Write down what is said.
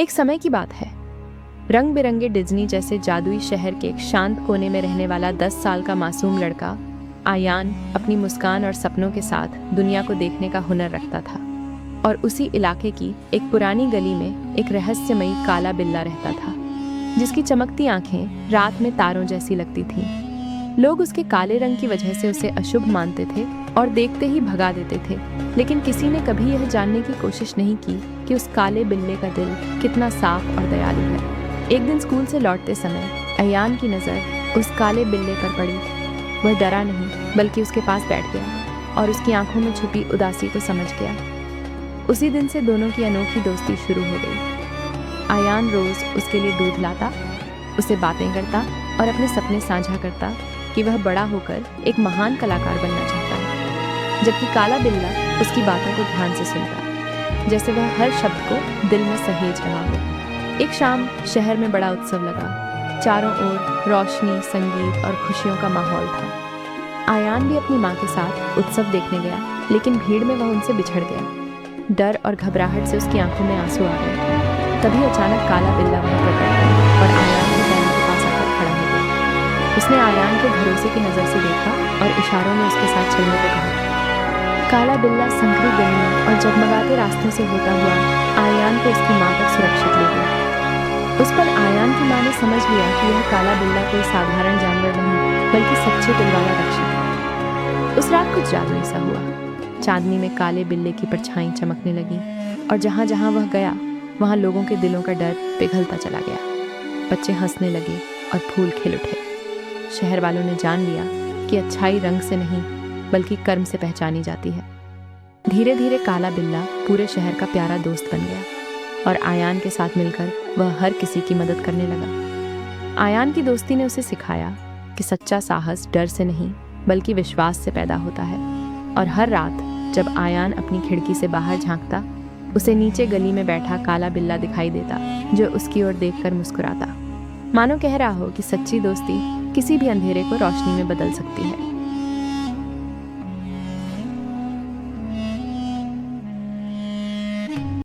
एक समय की बात है। रंग बिरंगे डिज्नी जैसे जादुई शहर के एक शांत कोने में रहने वाला 10 साल का मासूम लड़का आयान अपनी मुस्कान और सपनों के साथ दुनिया को देखने का हुनर रखता था। और उसी इलाके की एक पुरानी गली में एक रहस्यमयी काला बिल्ला रहता था, जिसकी चमकती आंखें रात में तारों जैसी लगती थीं। लोग उसके काले रंग की वजह से उसे अशुभ मानते थे और देखते ही भगा देते थे, लेकिन किसी ने कभी यह जानने की कोशिश नहीं की कि उस काले बिल्ले का दिल कितना साफ और दयालु है। एक दिन स्कूल से लौटते समय आयान की नज़र उस काले बिल्ले पर पड़ी। वह डरा नहीं, बल्कि उसके पास बैठ गया और उसकी आंखों में छुपी उदासी को समझ गया। उसी दिन से दोनों की अनोखी दोस्ती शुरू हो गई। आयान रोज उसके लिए दूध लाता, उसे बातें करता और अपने सपने साझा करता कि वह बड़ा होकर एक महान कलाकार बनना चाहता है, जबकि काला बिल्ला उसकी बातों को ध्यान से सुनता, जैसे वह हर शब्द को दिल में सहेज रहा हो। एक शाम शहर में बड़ा उत्सव लगा। चारों ओर रोशनी, संगीत और खुशियों का माहौल था। आयान भी अपनी माँ के साथ उत्सव देखने गया, लेकिन भीड़ में वह उनसे बिछड़ गया। डर और घबराहट से उसकी आंखों में आंसू आ गए। तभी अचानक काला बिल्ला वहां प्रकट हुआ और आयान के पैरों के पास आकर खड़ा हो गया। उसने आयान को भरोसे की नज़र से देखा और इशारों में उसके साथ चलने को कहा। काला बिल्ला संकरी गलियों और जगमगाते रास्तों से होता हुआ आयान को उसकी माँ तक सुरक्षित ले गया। उस पर आयान की माँ ने समझ लिया कि यह काला बिल्ला कोई साधारण जानवर नहीं, बल्कि सच्चे दिल वाला रक्षक है। उस रात कुछ जादू सा हुआ। चांदनी में काले बिल्ले की परछाई चमकने लगी और जहाँ जहाँ वह गया वहाँ लोगों के दिलों का डर पिघलता चला गया। बच्चे हंसने लगे और फूल खिल उठे। शहर वालों ने जान लिया कि अच्छाई रंग से नहीं, बल्कि कर्म से पहचानी जाती है। धीरे धीरे काला बिल्ला पूरे शहर का प्यारा दोस्त बन गया और आयान के साथ मिलकर वह हर किसी की मदद करने लगा। आयान की दोस्ती ने उसे सिखाया कि सच्चा साहस डर से नहीं, बल्कि विश्वास से पैदा होता है। और हर रात जब आयान अपनी खिड़की से बाहर झांकता, उसे नीचे गली में बैठा काला बिल्ला दिखाई देता, जो उसकी ओर देखकर मुस्कुराता, मानो कह रहा हो कि सच्ची दोस्ती किसी भी अंधेरे को रोशनी में बदल सकती है।